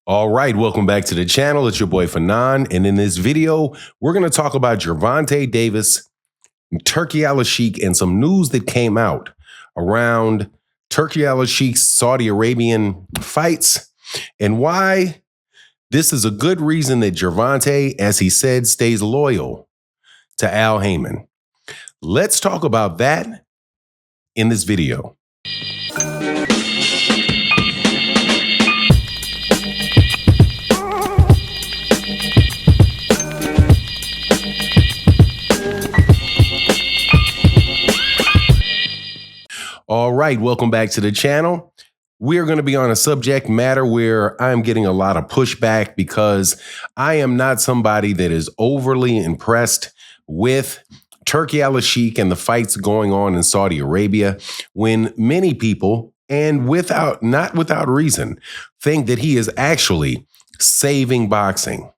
All right, welcome back to the channel. It's your boy Fanon, and in this video, we're going to talk about Gervonta Davis, Turki Al-Sheikh, and some news that came out around Turki Al-Sheikh's Saudi Arabian fights and why this is a good reason that Gervonta, as he said, stays loyal to Al Haymon. Let's talk about that in this video. All right, welcome back to the channel. We're going to be on a subject matter where I'm getting a lot of pushback because I am not somebody that is overly impressed with Turki Al-Sheikh and the fights going on in Saudi Arabia, when many people, and not without reason, think that he is actually saving boxing.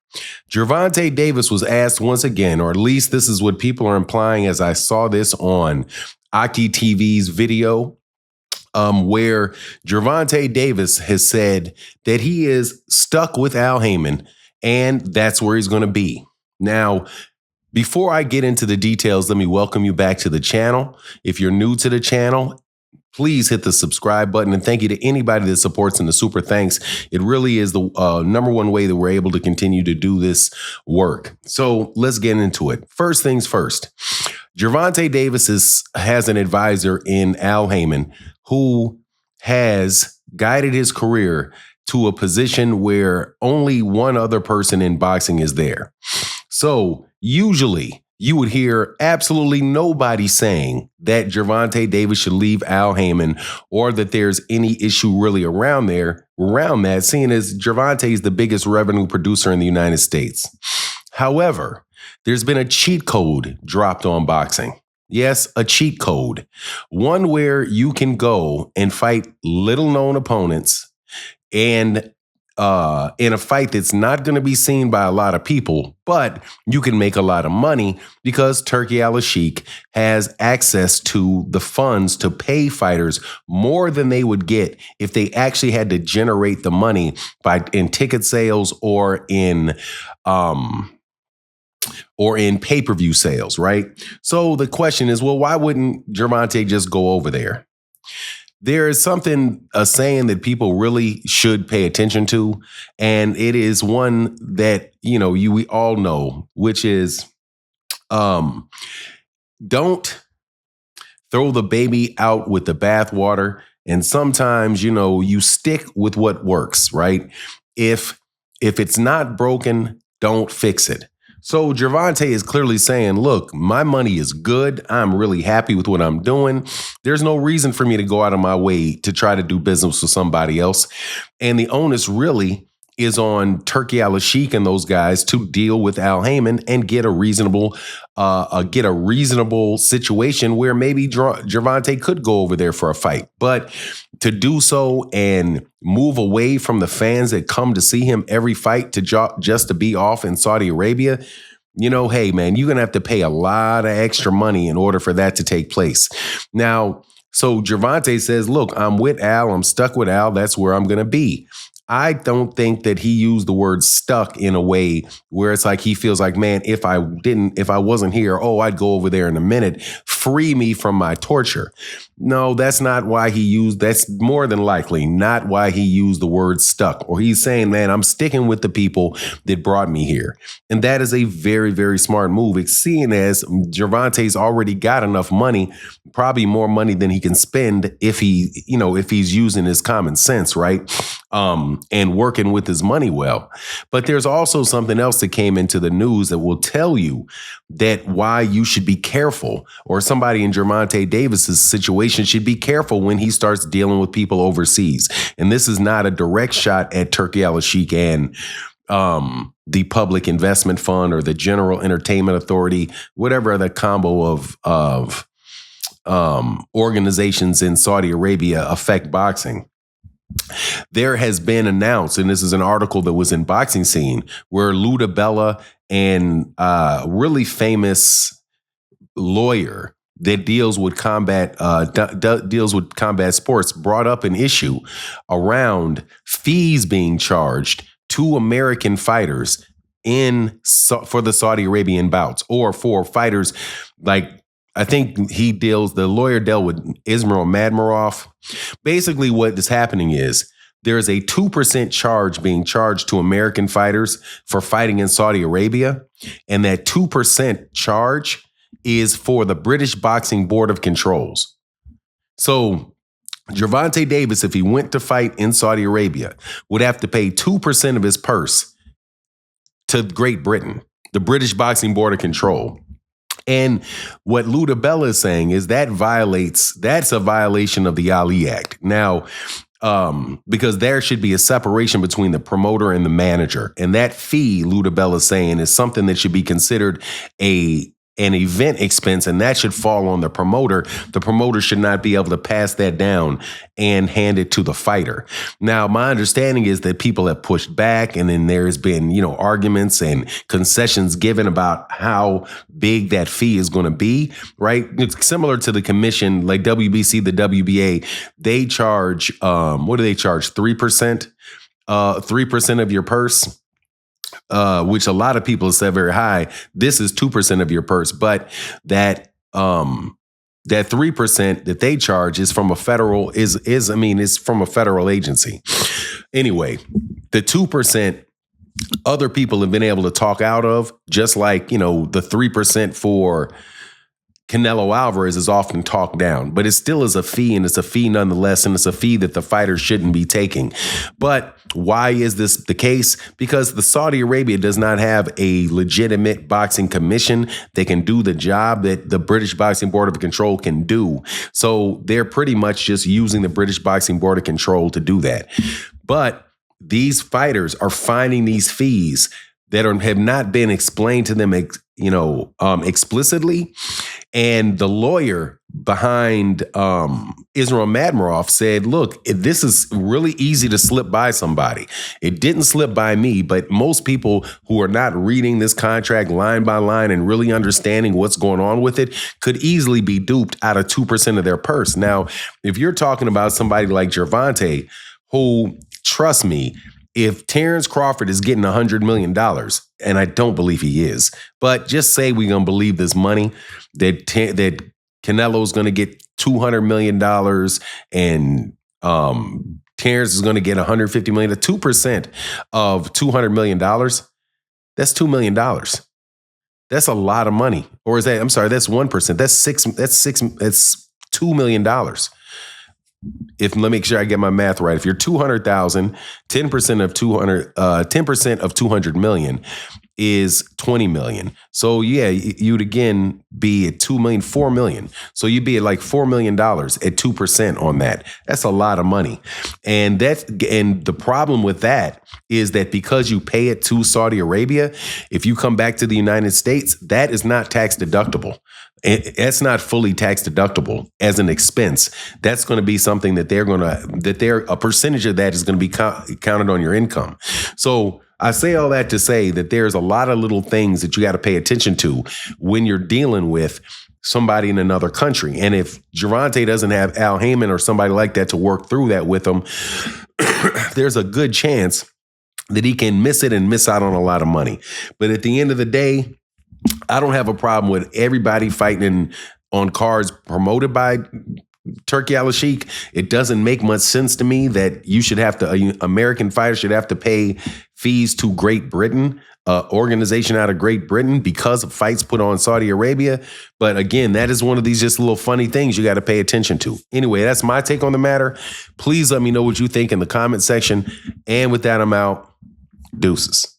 Gervonta Davis was asked once again, or at least this is what people are implying as I saw this on Aki TV's video, where Gervonta Davis has said that he is stuck with Al Haymon and that's where he's going to be. Now, before I get into the details, let me welcome you back to the channel. If you're new to the channel, please hit the subscribe button, and thank you to anybody that supports in the super thanks. It really is the number one way that we're able to continue to do this work. So let's get into it. First things first, Gervonta Davis has an advisor in Al Haymon who has guided his career to a position where only one other person in boxing is there. So usually you would hear absolutely nobody saying that Gervonta Davis should leave Al Haymon or that there's any issue really around that, seeing as Gervonta is the biggest revenue producer in the United States. However, there's been a cheat code dropped on boxing. Yes, a cheat code. One where you can go and fight little-known opponents and in a fight that's not going to be seen by a lot of people, but you can make a lot of money because Turki Al-Sheikh has access to the funds to pay fighters more than they would get if they actually had to generate the money in ticket sales or in pay-per-view sales, right? So the question is, well, why wouldn't Gervonta just go over there? There is a saying that people really should pay attention to, and it is one that, we all know, which is, don't throw the baby out with the bathwater. And sometimes, you stick with what works, right? If it's not broken, don't fix it. So Gervonta is clearly saying, look, my money is good. I'm really happy with what I'm doing. There's no reason for me to go out of my way to try to do business with somebody else. And the onus really is on Turki Al-Sheikh and those guys to deal with Al Haymon and get a reasonable situation where maybe Gervonta could go over there for a fight. But to do so and move away from the fans that come to see him every fight to just to be off in Saudi Arabia, hey, man, you're going to have to pay a lot of extra money in order for that to take place. Now, so Gervonta says, look, I'm with Al. I'm stuck with Al. That's where I'm going to be. I don't think that he used the word stuck in a way where it's like he feels like, man, if I wasn't here, I'd go over there in a minute. Free me from my torture. No, that's not why that's more than likely not why he used the word stuck. Or he's saying, man, I'm sticking with the people that brought me here. And that is a very, very smart move. It's seeing as Gervonta's already got enough money, probably more money than he can spend if he's using his common sense, right? And working with his money well. But there's also something else that came into the news that will tell you that why you should be careful, or somebody in Gervonta Davis's situation should be careful when he starts dealing with people overseas. And this is not a direct shot at Turki Al-Sheikh and the Public Investment Fund or the General Entertainment Authority, whatever the combo of organizations in Saudi Arabia affect boxing. There has been announced, and this is an article that was in Boxing Scene, where Luda Bella and a really famous lawyer that deals with combat sports brought up an issue around fees being charged 2 American fighters for the Saudi Arabian bouts, or for fighters like, I think the lawyer dealt with Ismail Madmarov. Basically what is happening is there is a 2% charge being charged to American fighters for fighting in Saudi Arabia. And that 2% charge is for the British Boxing Board of Controls. So Gervonta Davis, if he went to fight in Saudi Arabia, would have to pay 2% of his purse to Great Britain, the British Boxing Board of Control. And what Luda Bella is saying is that's a violation of the Ali Act. Now, because there should be a separation between the promoter and the manager. And that fee, Luda Bella is saying, is something that should be considered an event expense, and that should fall on the promoter. The promoter should not be able to pass that down and hand it to the fighter. Now, my understanding is that people have pushed back, and then there's been, arguments and concessions given about how big that fee is going to be, right? It's similar to the commission, like WBC, the WBA, they charge, what do they charge? 3%? 3% of your purse. Which a lot of people have said very high. This is 2% of your purse, but that 3% that they charge is from a federal is from a federal agency. Anyway, the 2% other people have been able to talk out of, just like the 3% for Canelo Alvarez is often talked down, but it still is a fee, and it's a fee nonetheless, and it's a fee that the fighter shouldn't be taking. But why is this the case? Because the Saudi Arabia does not have a legitimate boxing commission that can do the job that the British Boxing Board of Control can do. So they're pretty much just using the British Boxing Board of Control to do that. But these fighters are finding these fees that have not been explained to them, explicitly. And the lawyer behind Ismail Madmarov said, look, this is really easy to slip by somebody. It didn't slip by me, but most people who are not reading this contract line by line and really understanding what's going on with it could easily be duped out of 2% of their purse. Now, if you're talking about somebody like Gervonta, who, trust me, if Terrence Crawford is getting $100 million, and I don't believe he is, but just say we're going to believe this money, that Canelo's going to get $200 million and Terrence is going to get $150 million. 2% of $200 million, that's $2 million. That's a lot of money. Or is that, I'm sorry, that's 1%. That's $2 million. Let me make sure I get my math right. If you're 200,000, 10% of 200 million is 20 million. So yeah, you'd again be at 2 million, 4 million. So you'd be at like $4 million at 2% on that. That's a lot of money. And the problem with that is that because you pay it to Saudi Arabia, if you come back to the United States, that is not tax deductible. It's not fully tax deductible as an expense. That's going to be something that a percentage of that is going to be counted on your income. So I say all that to say that there's a lot of little things that you got to pay attention to when you're dealing with somebody in another country. And if Gervonta doesn't have Al Haymon or somebody like that to work through that with him, there's a good chance that he can miss it and miss out on a lot of money. But at the end of the day, I don't have a problem with everybody fighting on cards promoted by Turki Al-Sheikh. It doesn't make much sense to me that American fighters should have to pay fees to Great Britain, organization out of Great Britain, because of fights put on Saudi Arabia. But again, that is one of these just little funny things you got to pay attention to. Anyway, that's my take on the matter. Please let me know what you think in the comment section. And with that, I'm out. Deuces.